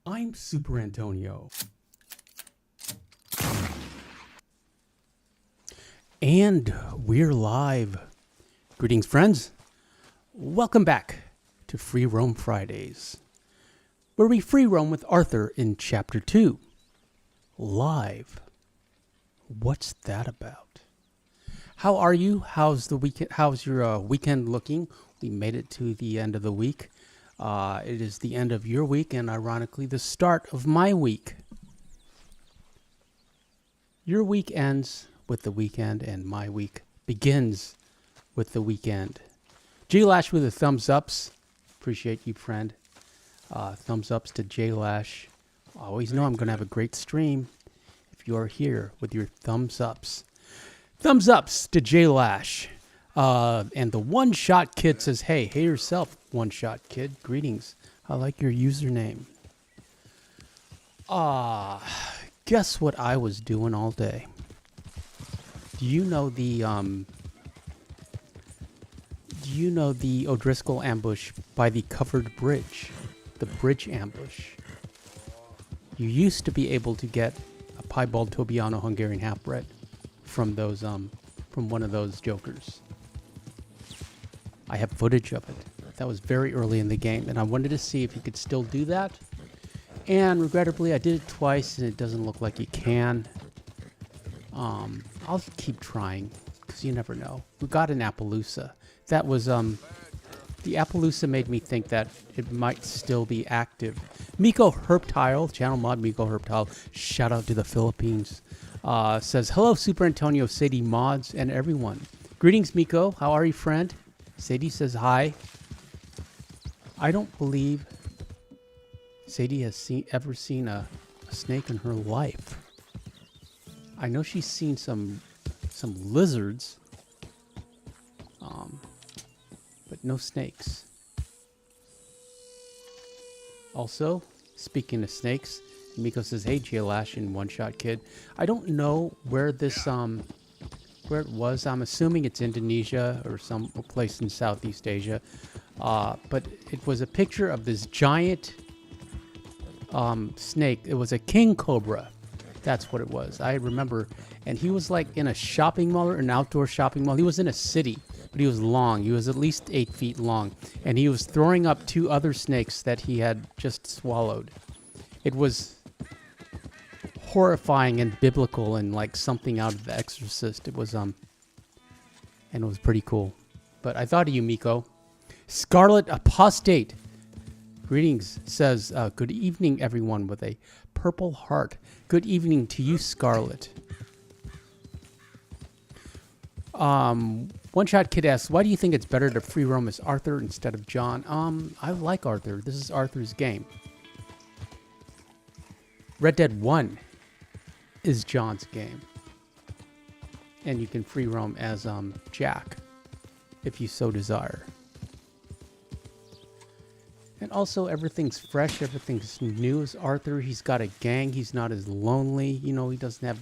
I'm Superantonio. And we're live. Greetings, friends. Welcome back to Free Roam Fridays, where we free roam with Arthur in Chapter 2. Live. What's that about? How are you? How's the weekend? How's your weekend looking? We made it to the end of the week. It is the end of your week and ironically the start of my week. Your week ends with the weekend and my week begins with the weekend. J Lash with the thumbs ups. Appreciate you, friend. Thumbs ups to J Lash. Always know I'm going to have a great stream if you are here with your thumbs ups. Thumbs ups to J Lash. And the One Shot Kid says, hey yourself, One Shot Kid. Greetings. I like your username. Guess what I was doing all day? Do you know the O'Driscoll ambush by the covered bridge? The bridge ambush. You used to be able to get a piebald Tobiano Hungarian half-bred from those from one of those jokers. I have footage of it. That was very early in the game, and I wanted to see if you could still do that. And regrettably, I did it twice, and it doesn't look like you can. I'll keep trying, because you never know. We got an Appaloosa. That was, the Appaloosa made me think that it might still be active. Miko Herptile, channel mod Miko Herptile, shout out to the Philippines, says, hello, Super Antonio, Sadie mods, and everyone. Greetings, Miko. How are you, friend? Sadie says hi. I don't believe Sadie has ever seen a snake in her life. I know she's seen some lizards, but no snakes. Also, speaking of snakes, Miko says, hey, J Lash and One Shot Kid. I don't know where this where it was. I'm assuming it's Indonesia or some place in Southeast Asia. But it was a picture of this giant snake. It was a king cobra. That's what it was. I remember. And he was like in a shopping mall or an outdoor shopping mall. He was in a city, but he was long. He was at least 8 feet long. And he was throwing up 2 other snakes that he had just swallowed. It was horrifying and biblical and like something out of The Exorcist. It was and it was pretty cool. But I thought of you, Miko. Scarlet Apostate, greetings, says good evening everyone with a purple heart. Good evening to you, Scarlet. One Shot Kid asks, why do you think it's better to free roam as Arthur instead of John? I like Arthur. This is Arthur's game. Red Dead 1 is John's game. And you can free roam as Jack, if you so desire. And also, everything's fresh, everything's new as Arthur. He's got a gang, he's not as lonely. You know, he doesn't have...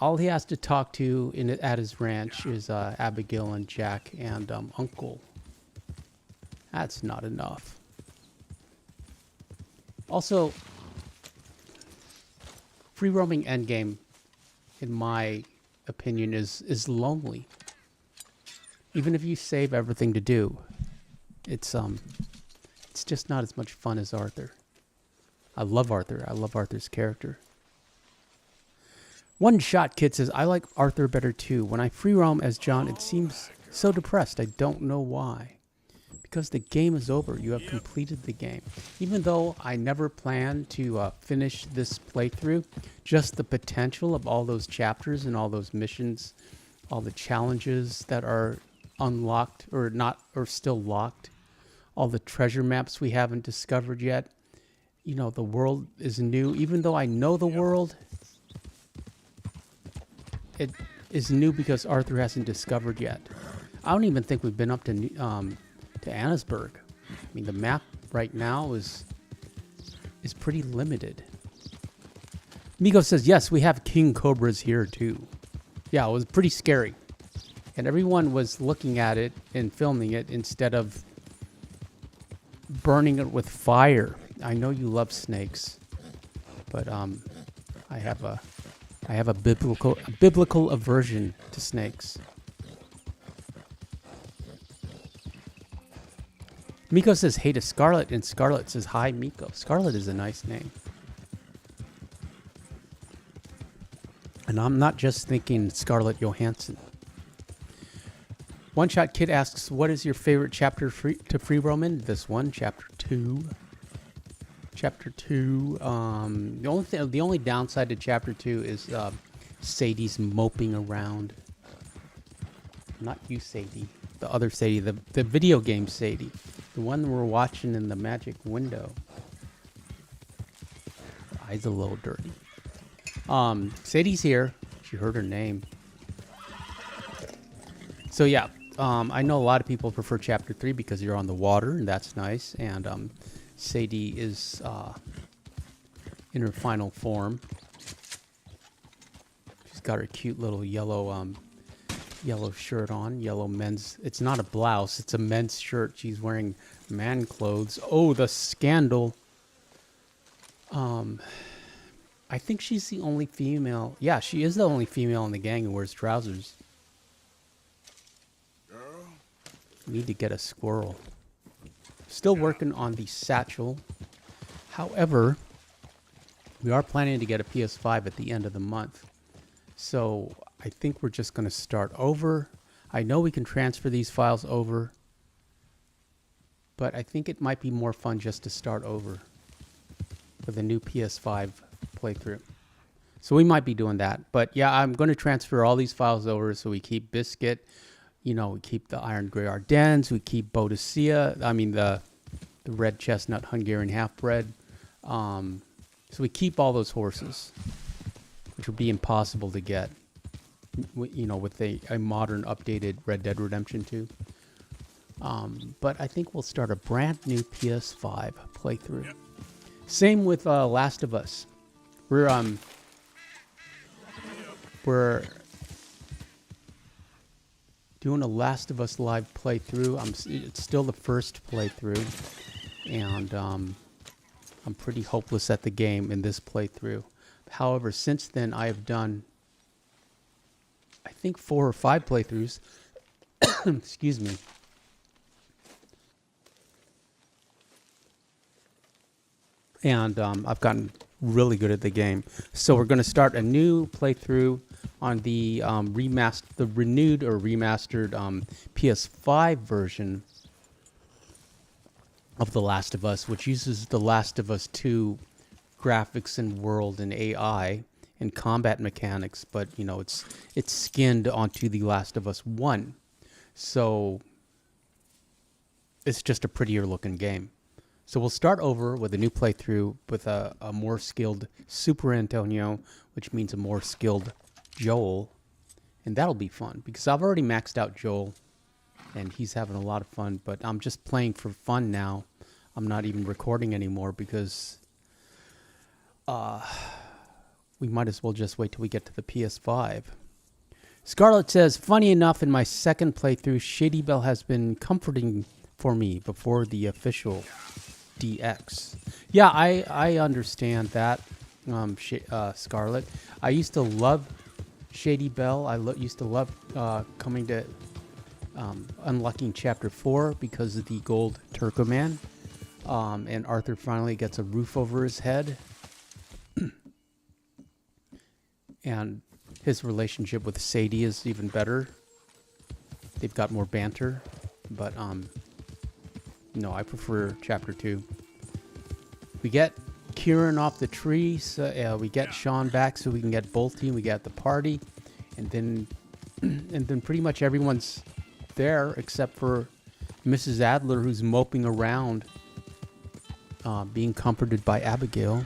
All he has to talk to at his ranch is Abigail and Jack and Uncle. That's not enough. Also, free roaming endgame, in my opinion, is lonely. Even if you save everything to do, it's just not as much fun as Arthur. I love Arthur. I love Arthur's character. One Shot Kid says, I like Arthur better too. When I free roam as John, it seems so depressed. I don't know why. Because the game is over. You have completed the game. Even though I never planned to finish this playthrough, just the potential of all those chapters and all those missions, all the challenges that are unlocked or not, or still locked, all the treasure maps we haven't discovered yet. You know, the world is new. Even though I know the world, it is new because Arthur hasn't discovered yet. I don't even think we've been up to Annesburg. I mean, the map right now is pretty limited. Migo says, yes, we have king cobras here too. Yeah, it was pretty scary. And everyone was looking at it and filming it instead of burning it with fire. I know you love snakes, but I have a biblical aversion to snakes. Miko says hey to Scarlet, and Scarlet says hi, Miko. Scarlet is a nice name. And I'm not just thinking Scarlett Johansson. One Shot Kid asks, what is your favorite chapter to free roam in? This one, chapter 2. Chapter 2. The only downside to chapter 2 is Sadie's moping around. Not you, Sadie. The other Sadie. The video game Sadie. The one we're watching in the magic window. Her eyes a little dirty. Sadie's here. She heard her name. So yeah, I know a lot of people prefer chapter 3 because you're on the water, and that's nice. And Sadie is in her final form. She's got her cute little yellow shirt on. Yellow men's. It's not a blouse. It's a men's shirt. She's wearing man clothes. Oh, the scandal. I think she's the only female. Yeah, she is the only female in the gang who wears trousers. Need to get a squirrel. Still working on the satchel. However, we are planning to get a PS5 at the end of the month. So I think we're just going to start over. I know we can transfer these files over, but I think it might be more fun just to start over with a new PS5 playthrough. So we might be doing that. But yeah, I'm going to transfer all these files over so we keep Biscuit. You know, we keep the Iron Grey Ardennes. We keep Boadicea. I mean, the Red Chestnut Hungarian Half-Bred. So we keep all those horses, which would be impossible to get, you know, with a modern, updated Red Dead Redemption 2. But I think we'll start a brand new PS5 playthrough. Yep. Same with Last of Us. We're doing a Last of Us live playthrough. It's still the first playthrough, and I'm pretty hopeless at the game in this playthrough. However, since then I have done, I think, 4 or 5 playthroughs. Excuse me. And I've gotten really good at the game. So we're going to start a new playthrough on the renewed or remastered PS5 version of The Last of Us, which uses The Last of Us 2 graphics and world and AI and combat mechanics, but you know, it's skinned onto The Last of Us 1. So it's just a prettier looking game. So we'll start over with a new playthrough with a more skilled superantonio, which means a more skilled Joel. And that'll be fun because I've already maxed out Joel and he's having a lot of fun, but I'm just playing for fun now. I'm not even recording anymore because we might as well just wait till we get to the PS5. Scarlett says, funny enough, in my second playthrough, Shady Belle has been comforting for me before the official DX. Yeah, I understand that, Scarlett. I used to love Shady Belle. I used to love coming to unlocking Chapter 4 because of the gold Turkoman. And Arthur finally gets a roof over his head. And his relationship with Sadie is even better. They've got more banter. But, no, I prefer Chapter 2. We get Kieran off the tree. So, we get Sean back so we can get both team. We get the party. And then pretty much everyone's there except for Mrs. Adler, who's moping around, being comforted by Abigail.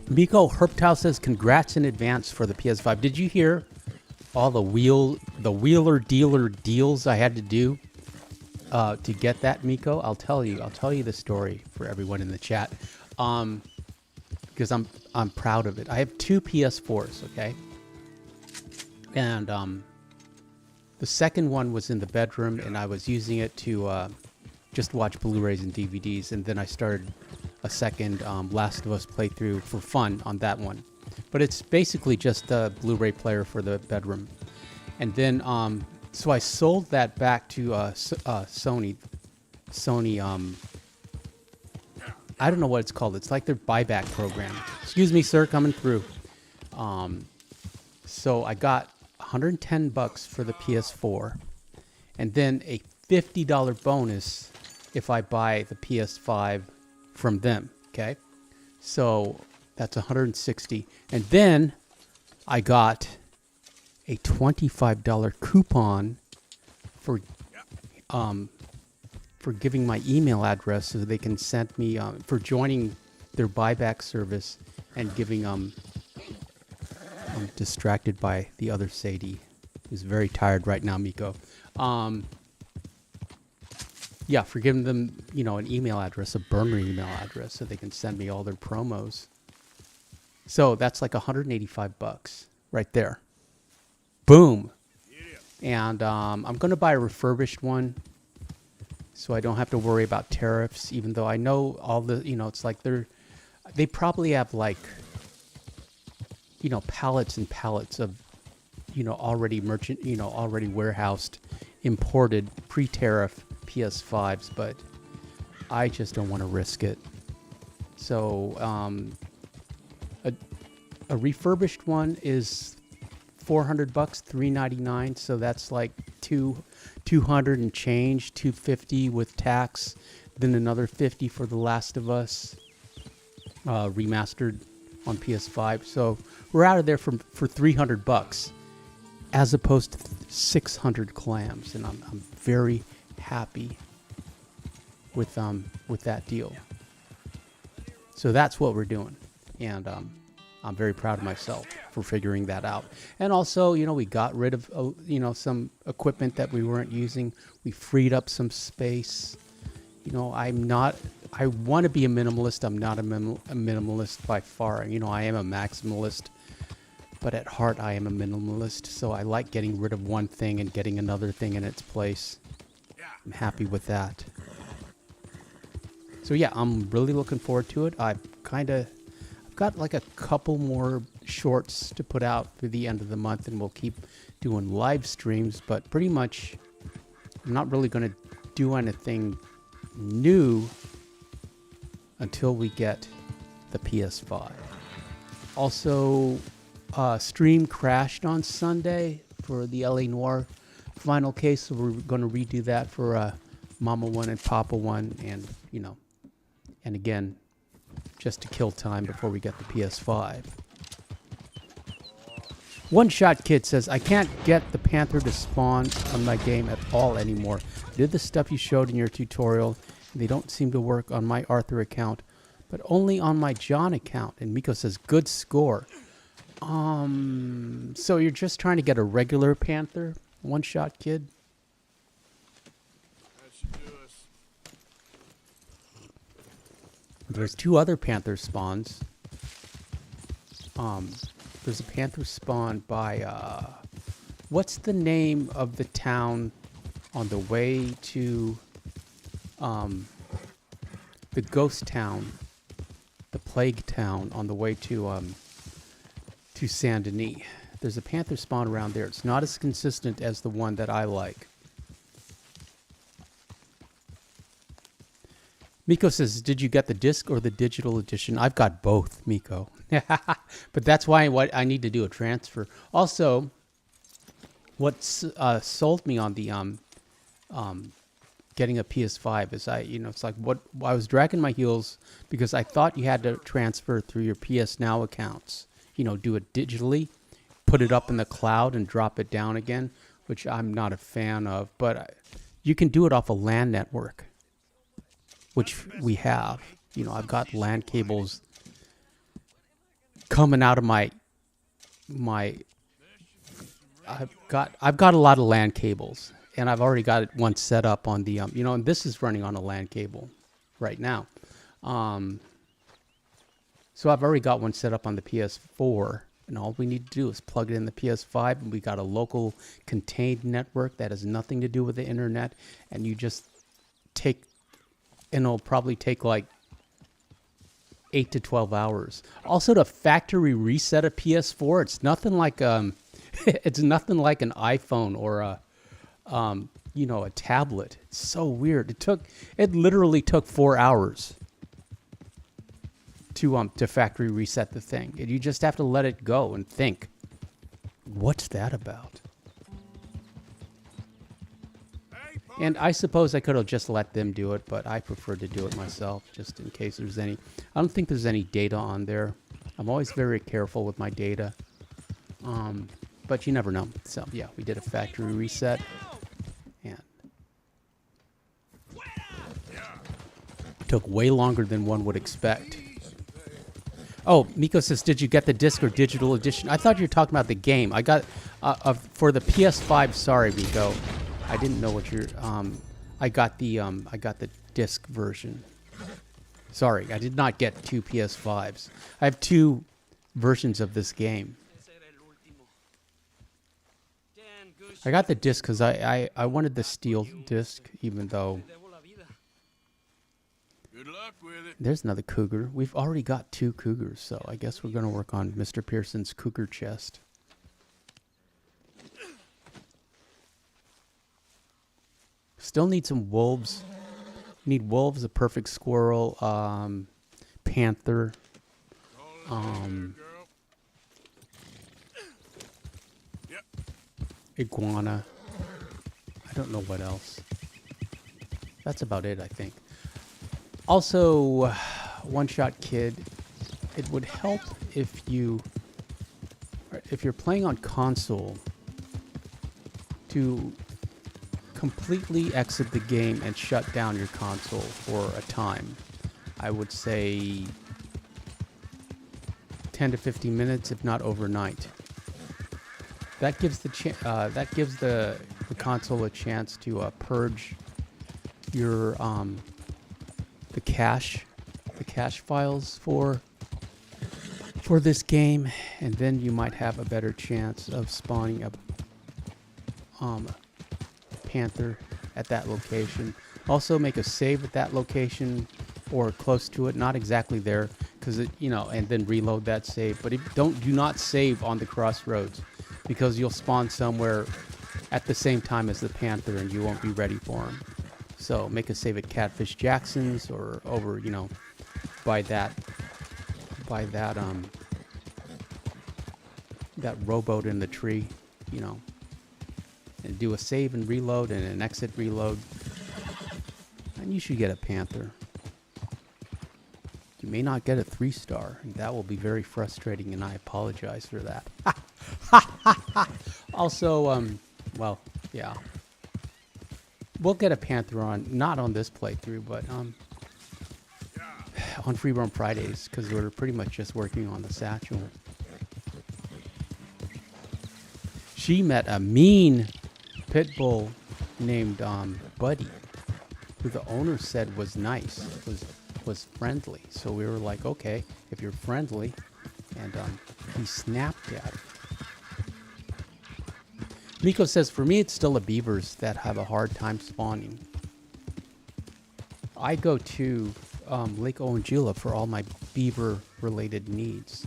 Miko Herptow says, congrats in advance for the PS5. Did you hear all the wheeler dealer deals I had to do to get that, Miko? I'll tell you the story for everyone in the chat. Because I'm proud of it. I have 2 PS4s, okay? And The second one was in the bedroom, and I was using it to just watch Blu-rays and DVDs, and then I started a second Last of Us playthrough for fun on that one. But it's basically just a Blu-ray player for the bedroom. And then, so I sold that back to Sony. Sony, I don't know what it's called. It's like their buyback program. Excuse me, sir, coming through. So I got $110 for the PS4, and then a $50 bonus if I buy the PS5 from them. Okay, so that's $160, and then I got a $25 coupon for giving my email address so they can send me for joining their buyback service and giving I'm distracted by the other Sadie, who's very tired right now, Miko. Yeah, for giving them, an email address, a burner email address, so they can send me all their promos. So that's like $185 right there. Boom. And I'm going to buy a refurbished one so I don't have to worry about tariffs, even though I know all the, it's like they probably have like, pallets and pallets of, already already warehoused, imported, pre-tariff PS5s, but I just don't want to risk it. So a refurbished one is $400, $399, so that's like 200 and change, $250 with tax, then another $50 for The Last of Us remastered on PS5. So we're out of there for $300 as opposed to 600 clams, and I'm very happy with that deal. So that's what we're doing, and I'm very proud of myself for figuring that out. And also, we got rid of some equipment that we weren't using. We freed up some space. I want to be a minimalist. I'm not a minimalist by far. I am a maximalist, but at heart I am a minimalist. So I like getting rid of one thing and getting another thing in its place. I'm happy with that. So yeah, I'm really looking forward to it. I've got like a couple more shorts to put out through the end of the month, and we'll keep doing live streams, but pretty much I'm not really going to do anything new until we get the PS5. Also, stream crashed on Sunday for the LA Noire final case, so we're going to redo that for Mama 1 and Papa 1, and and again, just to kill time before we get the PS5. One Shot Kid says, I can't get the Panther to spawn on my game at all anymore. I did the stuff you showed in your tutorial, and they don't seem to work on my Arthur account, but only on my John account. And Miko says, good score. So you're just trying to get a regular Panther, One Shot Kid? There's two other Panther spawns. There's a Panther spawn by, what's the name of the town on the way to, the ghost town, the plague town on the way to Saint Denis. There's a Panther spawn around there. It's not as consistent as the one that I like. Miko says, did you get the disc or the digital edition? I've got both, Miko. But that's why I need to do a transfer. Also, what sold me on the getting a PS5 is it's like I was dragging my heels because I thought you had to transfer through your PS Now accounts. Do it digitally, put it up in the cloud and drop it down again, which I'm not a fan of. But you can do it off a LAN network, which we have. I've got LAN cables coming out of my I've got a lot of LAN cables, and I've already got one set up on the and this is running on a LAN cable right now. So I've already got one set up on the PS4, And all we need to do is plug it in the PS5, and we got a local contained network that has nothing to do with the internet, and you just take, and it'll probably take like 8 to 12 hours. Also, to factory reset a PS4, it's nothing like it's nothing like an iPhone or a a tablet. It's so weird. It literally took 4 hours to factory reset the thing. And you just have to let it go and think, what's that about? And I suppose I could have just let them do it, but I prefer to do it myself, just in case there's any. I don't think there's any data on there. I'm always very careful with my data. But you never know. So yeah, we did a factory reset. And it took way longer than one would expect. Oh, Miko says, did you get the disc or digital edition? I thought you were talking about the game. I got, for the PS5, sorry, Miko. I didn't know what you're, I got the disc version. Sorry, I did not get 2 PS5s. I have 2 versions of this game. I got the disc because I wanted the steel disc, even though... Good luck with it. There's another cougar. We've already got 2 cougars, so I guess we're going to work on Mr. Pearson's cougar chest. Still need some wolves. Need wolves, a perfect squirrel, panther, iguana. I don't know what else. That's about it, I think. Also, One Shot Kid, it would help if you're playing on console to completely exit the game and shut down your console for a time. I would say 10 to 15 minutes, if not overnight. That gives the console a chance to purge your the cache files for this game, and then you might have a better chance of spawning a panther at that location. Also, make a save at that location or close to it, not exactly there, because and then reload that save. But do not save on the crossroads, because you'll spawn somewhere at the same time as the panther and you won't be ready for him. So make a save at Catfish Jackson's or over, by that rowboat in the tree, and do a save and reload and an exit reload. And you should get a panther. You may not get a 3-star, and that will be very frustrating, and I apologize for that. Also, well, yeah. We'll get a panther on, not on this playthrough, but on Free Roam Fridays, because we're pretty much just working on the satchel. She met a mean pit bull named Buddy, who the owner said was nice, was friendly. So we were like, okay, if you're friendly, and he snapped at her. Miko says, for me, it's still the beavers that have a hard time spawning. I go to Lake Owanjula for all my beaver-related needs.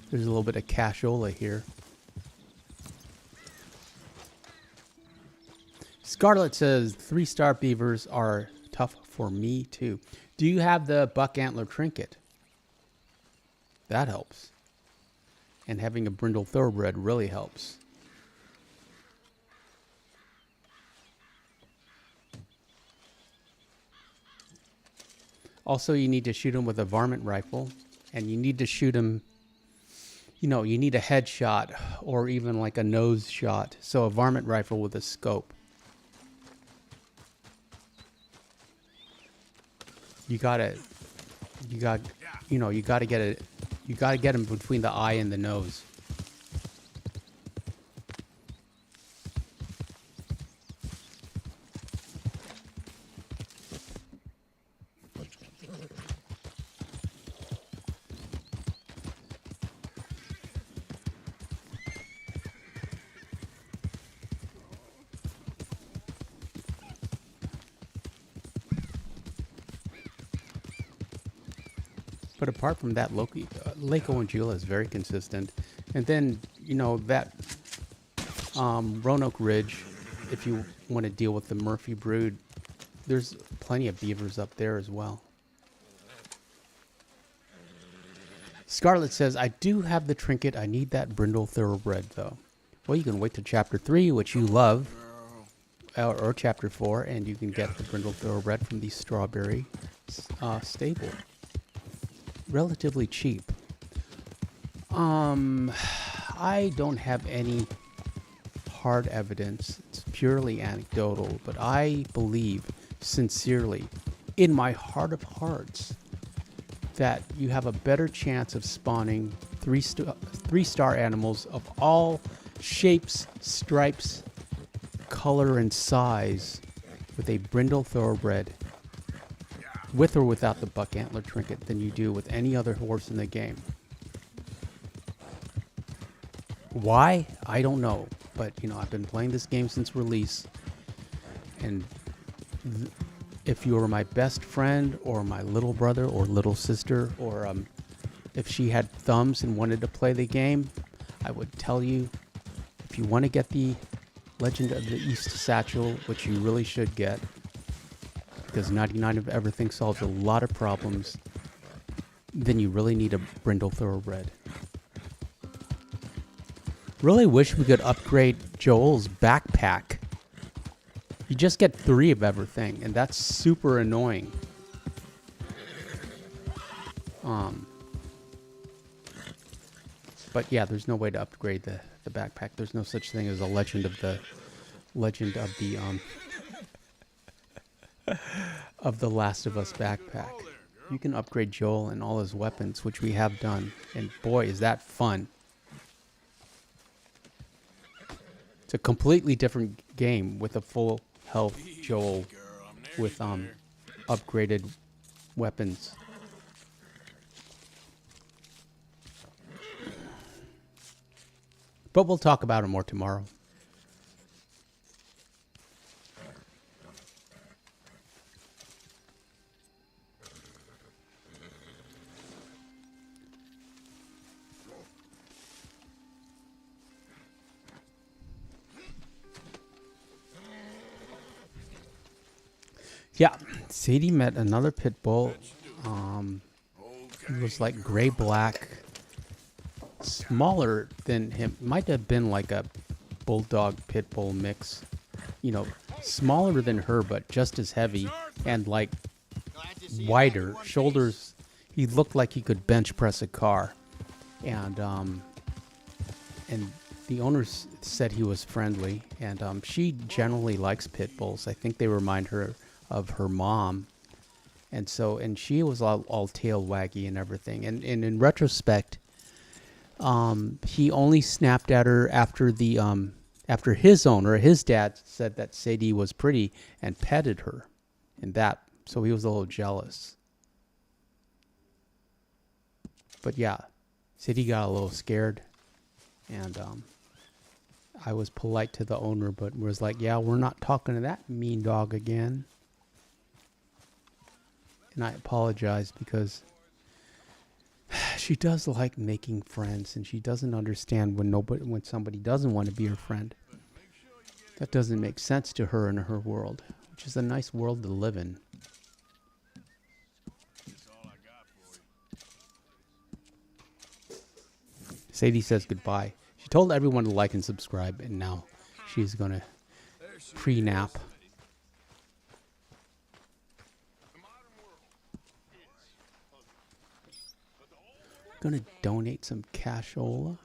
There's a little bit of cashola here. Scarlett says, 3-star beavers are tough for me, too. Do you have the buck antler trinket? That helps. And having a brindle thoroughbred really helps. Also, you need to shoot him with a varmint rifle. And you need to shoot him, you need a headshot or even like a nose shot. So a varmint rifle with a scope. You gotta get him between the eye and the nose. But apart from that, Lake Owanjula is very consistent. And then, you know, that Roanoke Ridge, if you want to deal with the Murphy Brood, there's plenty of beavers up there as well. Scarlett says, I do have the trinket. I need that brindle thoroughbred, though. Well, you can wait to Chapter 3, which you love, or Chapter 4, and you can get the brindle thoroughbred from the Strawberry stable. Relatively cheap. I don't have any hard evidence. It's purely anecdotal, but I believe sincerely, in my heart of hearts, that you have a better chance of spawning three-star animals of all shapes, stripes, color, and size with a brindle thoroughbred, with or without the buck antler trinket, than you do with any other horse in the game. Why? I don't know. But, you know, I've been playing this game since release, and if you were my best friend or my little brother or little sister, or if she had thumbs and wanted to play the game, I would tell you, if you want to get the Legend of the East Satchel, which you really should get, because 99 of everything solves a lot of problems, then you really need a brindle thoroughbred. Really wish we could upgrade Joel's backpack. You just get 3 of everything, and that's super annoying. But yeah, there's no way to upgrade the backpack. There's no such thing as a Legend of the of the Last of Us backpack. You can upgrade Joel and all his weapons, which we have done, and boy, is that fun. It's a completely different game with a full health Joel with upgraded weapons. But we'll talk about it more tomorrow. Yeah, Sadie met another pit bull. He was like gray-black, smaller than him. Might have been like a bulldog pit bull mix. You know, smaller than her, but just as heavy and like wider shoulders. He looked like he could bench press a car, and the owners said he was friendly, and she generally likes pit bulls. I think they remind her of her mom, and she was all tail waggy and everything. And in retrospect, he only snapped at her after after his owner, his dad, said that Sadie was pretty and petted her, and that, so he was a little jealous. But yeah, Sadie got a little scared, and I was polite to the owner, but was like, yeah, we're not talking to that mean dog again. And I apologize, because she does like making friends, and she doesn't understand when somebody doesn't want to be her friend. That doesn't make sense to her in her world, which is a nice world to live in. Sadie says goodbye. She told everyone to like and subscribe, and now she's going to pre-nap. Gonna donate some cashola.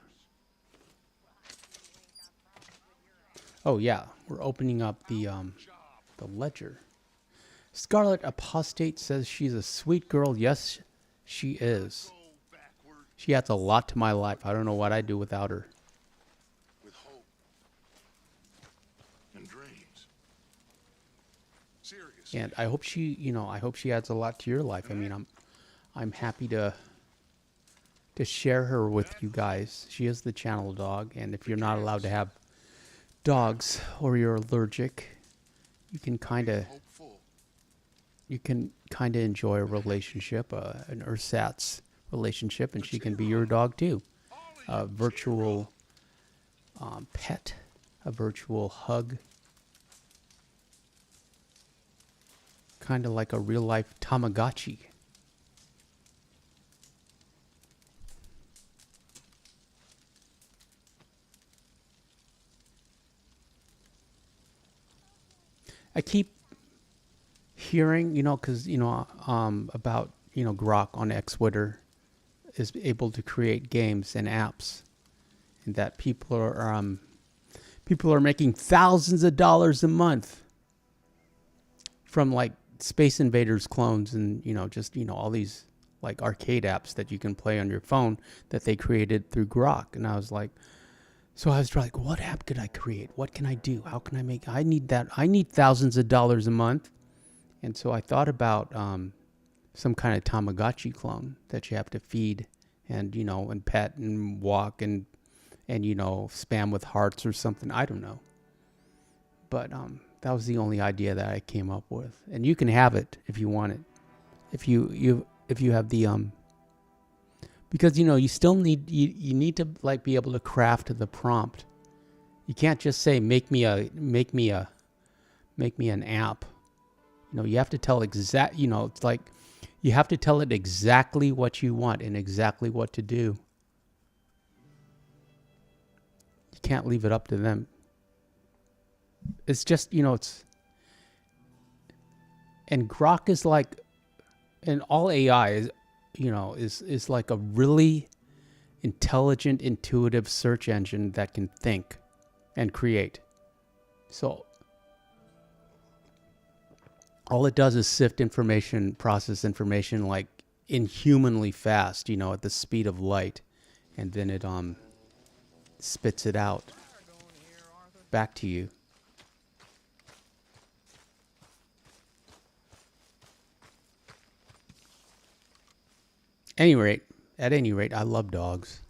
Oh yeah, we're opening up the ledger. Scarlet Apostate says she's a sweet girl. Yes, she is. She adds a lot to my life. I don't know what I'd do without her. With hope and dreams. Seriously. And I hope she adds a lot to your life. I mean, I'm happy to share her with you guys. She is the channel dog, and if you're not allowed to have dogs or you're allergic, you can kind of enjoy a relationship, an ersatz relationship, and she can be your dog too. A virtual pet, a virtual hug. Kind of like a real life Tamagotchi. I keep hearing, because, about, Grok on Xwitter is able to create games and apps, and that people are making thousands of dollars a month from like Space Invaders clones and, all these like arcade apps that you can play on your phone that they created through Grok. And I was like, what app could I create? What can I do? How can I make, I need thousands of dollars a month. And so I thought about some kind of Tamagotchi clone that you have to feed and, and pet and walk and spam with hearts or something. I don't know. But that was the only idea that I came up with. And you can have it if you want it. If you have the because you still need you need to like be able to craft the prompt. You can't just say make me an app. You have to tell it's like you have to tell it exactly what you want and exactly what to do. You can't leave it up to them. It's just, it's, and Grok is like, and all AI is, is like a really intelligent, intuitive search engine that can think and create. So all it does is sift information, process information like inhumanly fast, at the speed of light, and then it spits it out back to you. At any rate, I love dogs.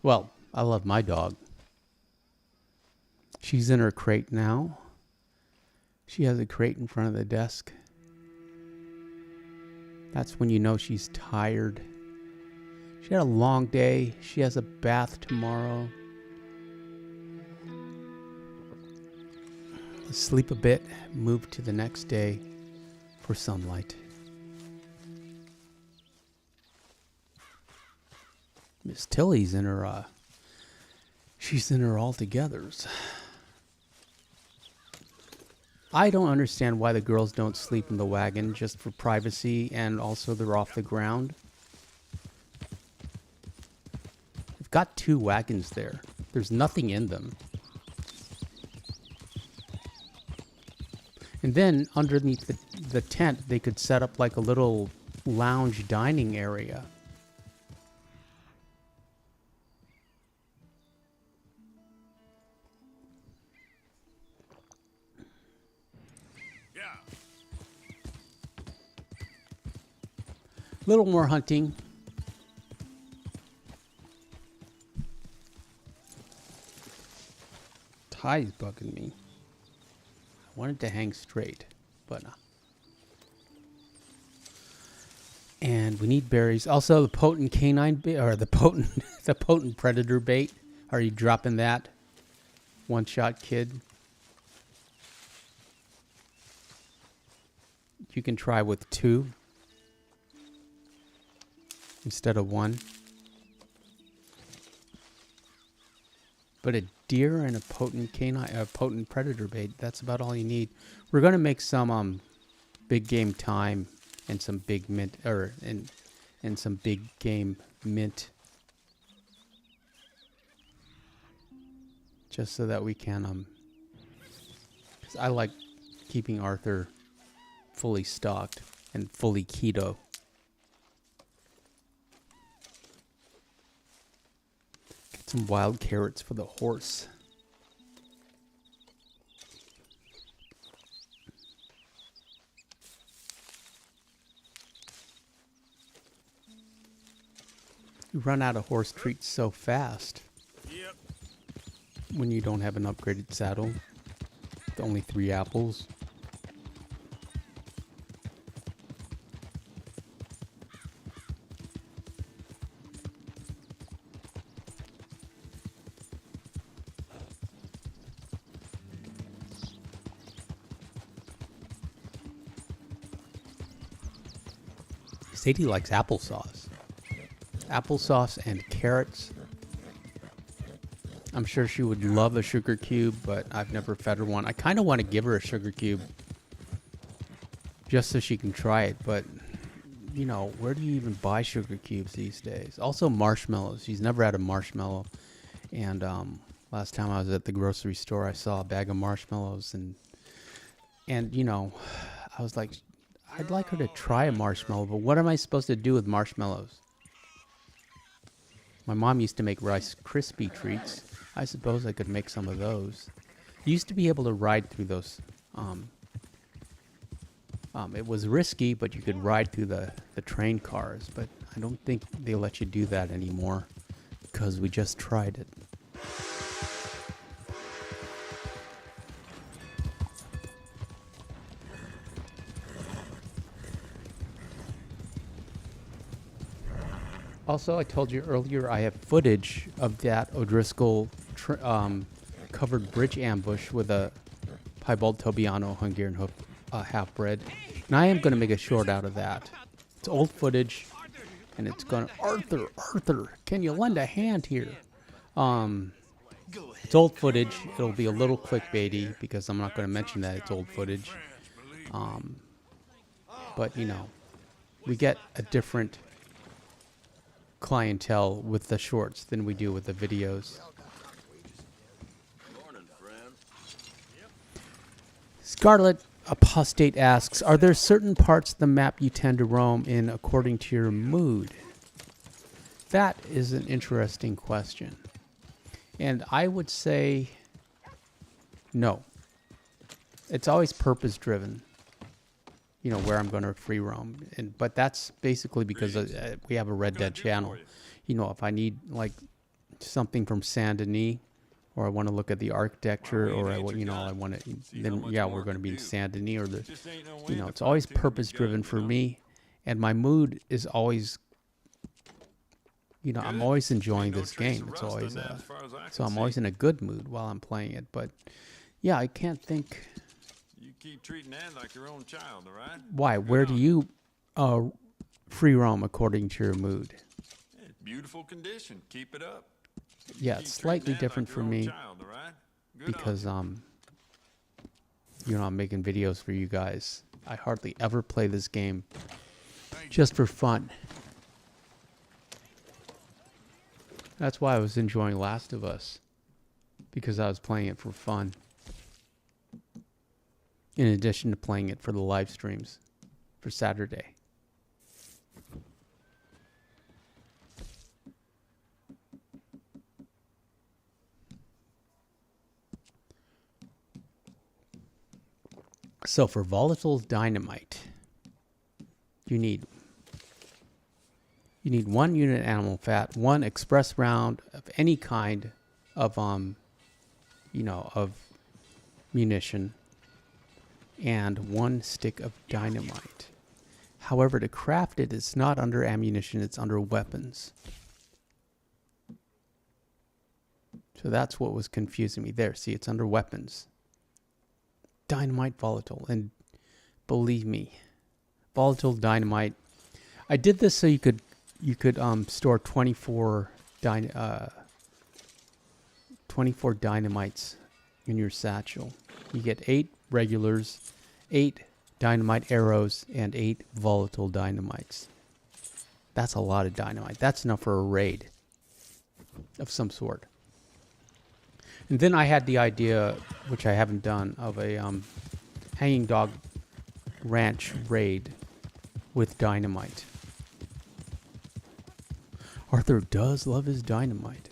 Well, I love my dog. She's in her crate now. She has a crate in front of the desk. That's when you know she's tired. She had a long day. She has a bath tomorrow. Sleep a bit, move to the next day for sunlight. Miss Tilly's in her, she's in her all-togethers. I don't understand why the girls don't sleep in the wagon just for privacy and also they're off the ground. They've got 2 wagons there. There's nothing in them. And then underneath the tent, they could set up like a little lounge dining area. A little more hunting. Tie's bugging me. I wanted to hang straight, but and we need berries. Also, the potent canine bait, or the potent predator bait. Are you dropping that? One shot kid. You can try with 2 instead of 1. But a deer and a potent canine, a potent predator bait, that's about all you need. We're gonna make some big game thyme and some big mint, and some big game mint, just so that we can 'cause I like keeping Arthur fully stocked and fully keto. Get some wild carrots for the horse. You run out of horse treats so fast. Yep. When you don't have an upgraded saddle. With only 3 apples. Sadie likes applesauce. Applesauce and carrots. I'm sure she would love a sugar cube, but I've never fed her one. I kind of want to give her a sugar cube just so she can try it, but you know, where do you even buy sugar cubes these days? Also marshmallows. She's never had a marshmallow. And last time I was at the grocery store, I saw a bag of marshmallows, and you know, I was like, I'd like her to try a marshmallow, but what am I supposed to do with marshmallows? My mom used to make Rice Krispie treats. I suppose I could make some of those. You used to be able to ride through those. It was risky, but you could ride through the train cars. But I don't think they let you do that anymore because we just tried it. Also, I told you earlier I have footage of that O'Driscoll covered bridge ambush with a piebald Tobiano Hungarian half-bred. And I am going to make a short out of that. It's old footage, and it's going to... Arthur, can you lend a hand here? It's old footage. It'll be a little clickbaity because I'm not going to mention that it's old footage. But, you know, we get a different clientele with the shorts than we do with the videos. Scarlet Apostate asks, are there certain parts of the map you tend to roam in according to your mood? That is an interesting question. And I would say no. It's always purpose driven. You know, where I'm going to free roam. But that's basically because we have a Red Dead channel. You know, if I need like something from Saint Denis, or I want to look at the architecture, or I want to, then yeah, we're going to be in Saint Denis, or you know, it's always purpose driven for me, and my mood is always, you know, I'm always enjoying this game. It's always, so I'm always in a good mood while I'm playing it. But yeah, I can't think. You keep treating that like your own child, all right? Why? Where do you free roam according to your mood? It's beautiful condition. Keep it up. Yeah, it's slightly different for me because you know, I'm making videos for you guys. I hardly ever play this game just for fun. That's why I was enjoying Last of Us, because I was playing it for fun. In addition to playing it for the live streams for Saturday. So for Volatile Dynamite, you need 1 unit animal fat, 1 express round of any kind of you know, of munition, and 1 stick of dynamite. However, to craft it, it's not under ammunition, it's under weapons. So that's what was confusing me there. See, it's under weapons. Dynamite, volatile, and believe me, volatile dynamite. I did this so you could store 24 dynamites in your satchel. You get 8 regulars, 8 dynamite arrows, and 8 volatile dynamites. That's a lot of dynamite. That's enough for a raid of some sort. And then I had the idea, which I haven't done, of a Hanging Dog Ranch raid with dynamite. Arthur does love his dynamite.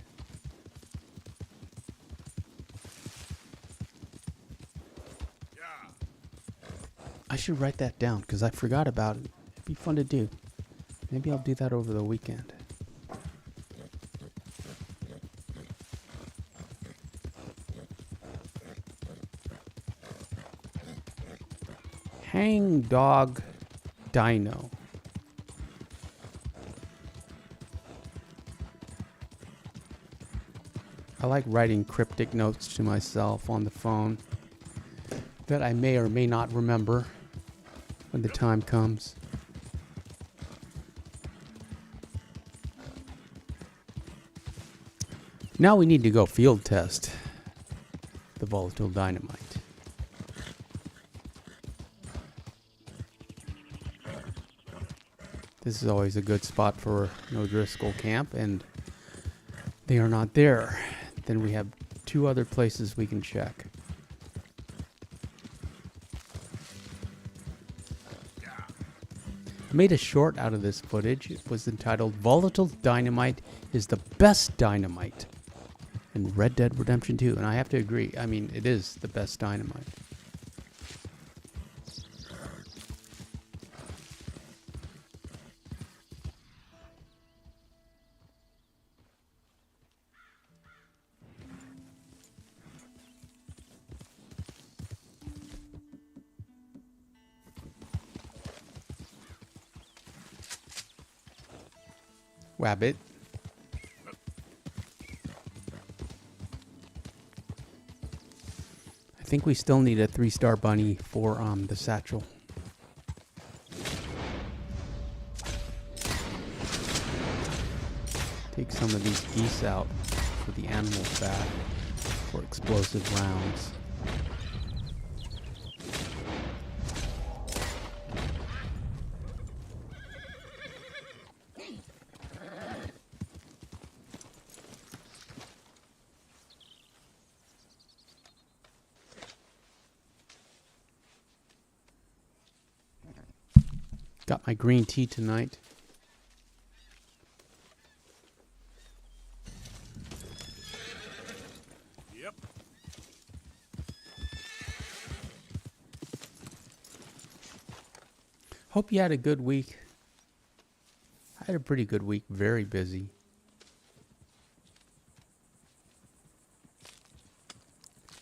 I should write that down because I forgot about it. It'd be fun to do. Maybe I'll do that over the weekend. Hang Dog Dino. I like writing cryptic notes to myself on the phone that I may or may not remember when the time comes. Now we need to go field test the volatile dynamite. This is always a good spot for no Driscoll camp, and they are not there. Then we have 2 other places we can check. I made a short out of this footage. It was entitled Volatile Dynamite is the Best Dynamite in Red Dead Redemption 2. And I have to agree. I mean, it is the best dynamite. Wabbit. I think we still need a 3-star bunny for the satchel. Take some of these geese out for the animal fat for explosive rounds. Got my green tea tonight. Yep. Hope you had a good week. I had a pretty good week, very busy.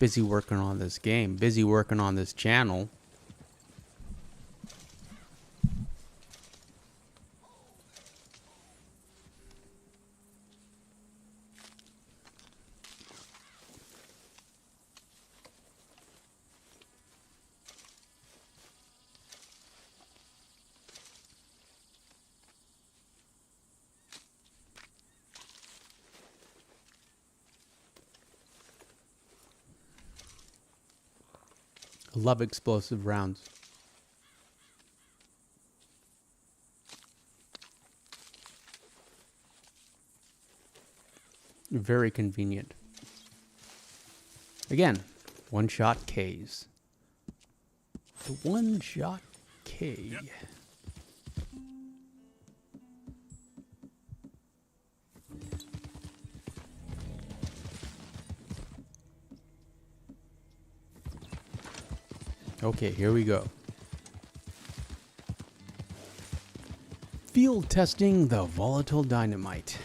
Busy working on this game, busy working on this channel. I love explosive rounds. Very convenient. Again, one-shot Ks. The one-shot K. Yep. Okay, here we go. Field testing the volatile dynamite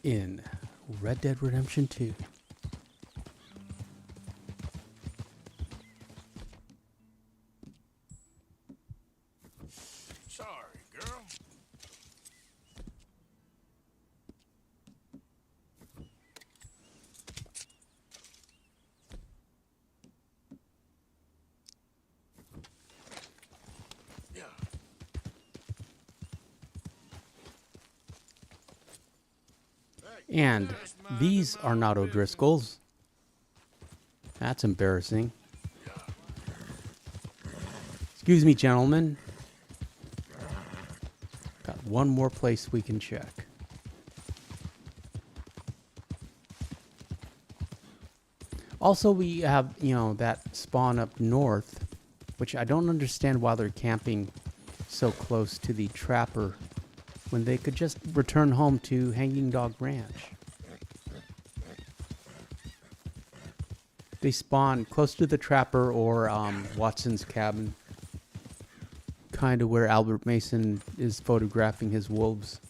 in Red Dead Redemption 2. Sorry, girl. Yeah. And these are not O'Driscolls. That's embarrassing. Excuse me, gentlemen. Got one more place we can check. Also, we have, that spawn up north, which I don't understand why they're camping so close to the trapper when they could just return home to Hanging Dog Ranch. They spawn close to the trapper or Watson's cabin, kind of where Albert Mason is photographing his wolves.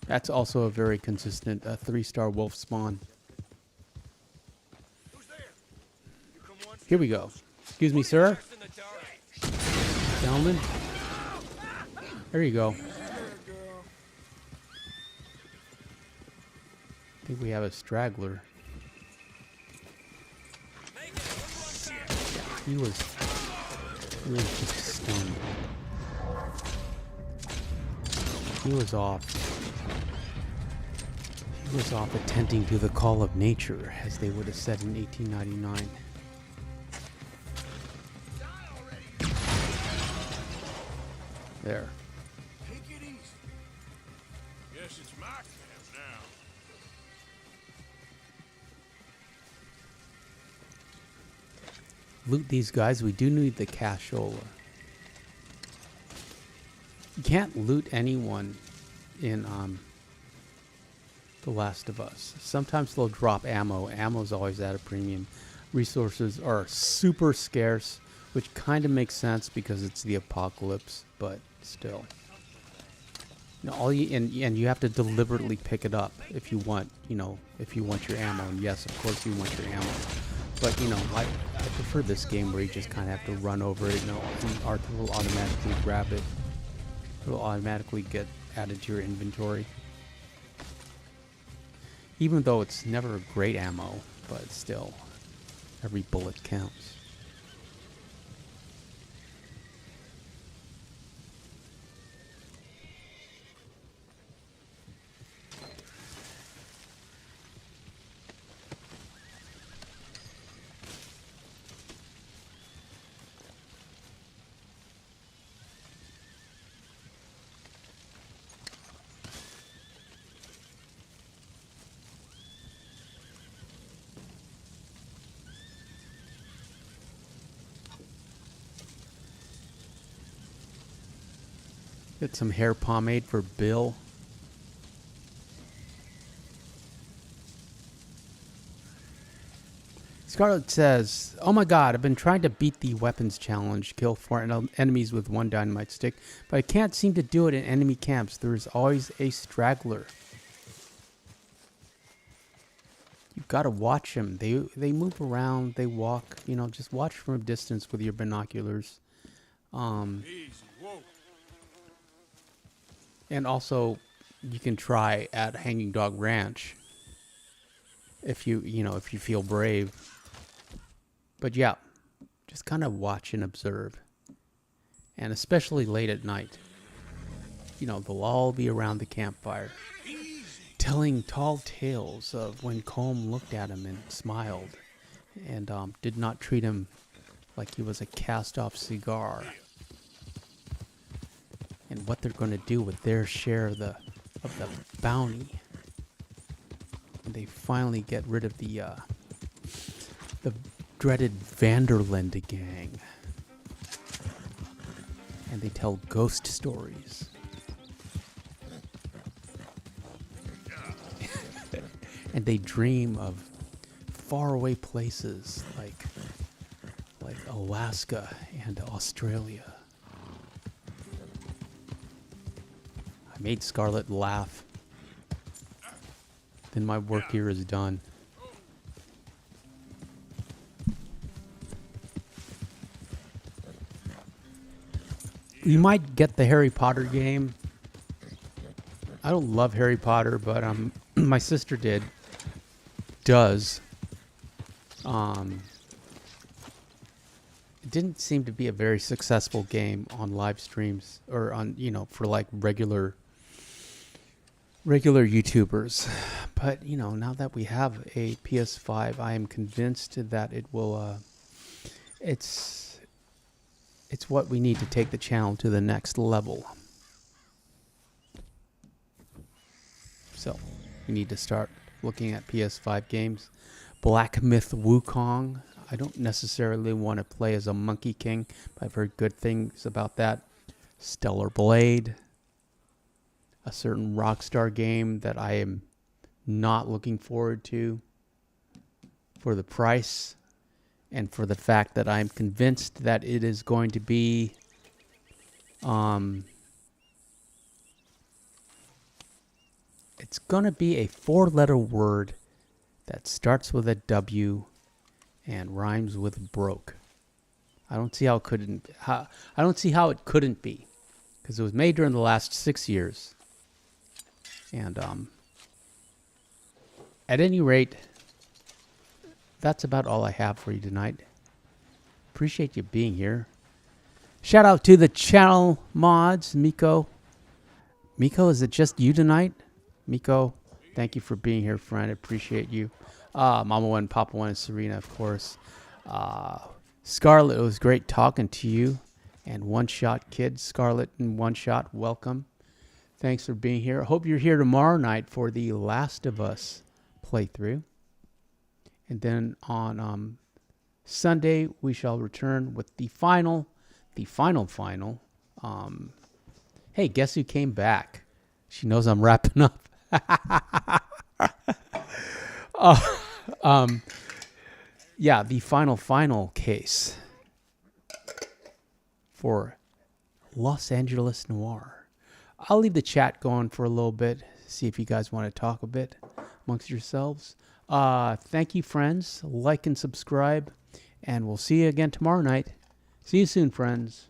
That's also a very consistent 3-star wolf spawn. Here we go. Excuse me, sir. Gentlemen. There you go. I think we have a straggler. He was just stunned. He was off. He was off attending to the call of nature, as they would have said in 1899. There. Take it easy. Yes, it's my camp now. Loot these guys. We do need the cashola. You can't loot anyone in The Last of Us. Sometimes they'll drop ammo. Ammo's always at a premium. Resources are super scarce, which kind of makes sense because it's the apocalypse, but still. You know, and you have to deliberately pick it up if you want, if you want your ammo. And yes, of course you want your ammo. But, I prefer this game where you just kind of have to run over it, and Arthur will automatically grab it. It'll automatically get added to your inventory. Even though it's never great ammo, but still, every bullet counts. Get some hair pomade for Bill. Scarlet says, "Oh my god, I've been trying to beat the weapons challenge, kill 4 enemies with 1 dynamite stick, but I can't seem to do it in enemy camps. There is always a straggler." You gotta watch them. They move around, they walk, just watch from a distance with your binoculars. Easy. Whoa. And also, you can try at Hanging Dog Ranch if you feel brave. But yeah, just kind of watch and observe. And especially late at night. They'll all be around the campfire, telling tall tales of when Colm looked at him and smiled and did not treat him like he was a cast-off cigar. And what they're going to do with their share of the bounty when they finally get rid of the dreaded Vanderlinde gang, and they tell ghost stories. And they dream of faraway places like Alaska and Australia. I made Scarlet laugh. Then my work here is done. You might get the Harry Potter game. I don't love Harry Potter, but my sister does. It didn't seem to be a very successful game on live streams or on, for like regular YouTubers. But, now that we have a PS5, I am convinced that it will, it's what we need to take the channel to the next level. So, we need to start looking at PS5 games. Black Myth Wukong. I don't necessarily want to play as a Monkey King, but I've heard good things about that. Stellar Blade. A certain Rockstar game that I am not looking forward to for the price and for the fact that I'm convinced that it is going to be it's going to be a 4-letter word that starts with a W and rhymes with broke. I don't see how it couldn't be, because it was made during the last 6 years. And at any rate, that's about all I have for you tonight. Appreciate you being here. Shout out to the channel mods, Miko Miko, is it just you tonight? Miko, thank you for being here, friend. I appreciate you. Mama One, Papa One, and Serena, of course. Scarlett, it was great talking to you. And One Shot Kid, Scarlett and One Shot, welcome. Thanks for being here. I hope you're here tomorrow night for the Last of Us playthrough. And then on Sunday, we shall return with the final. Hey, guess who came back? She knows I'm wrapping up. Yeah, the final case for Los Angeles Noir. I'll leave the chat going for a little bit, see if you guys want to talk a bit amongst yourselves. Thank you, friends. Like and subscribe, and we'll see you again tomorrow night. See you soon, friends.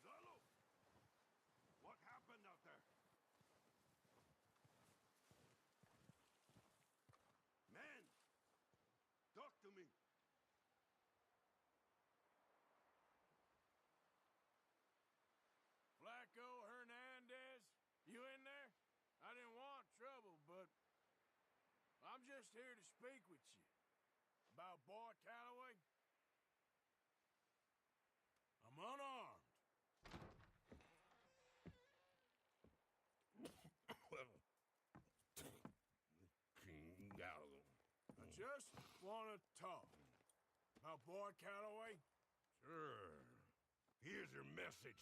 Gonzalo, what happened out there? Man, talk to me. Flacco Hernandez, you in there? I didn't want trouble, but I'm just here to speak with you. About Boy Calloway? I'm unarmed. I just want to talk. About Boy Calloway? Sure. Here's your message.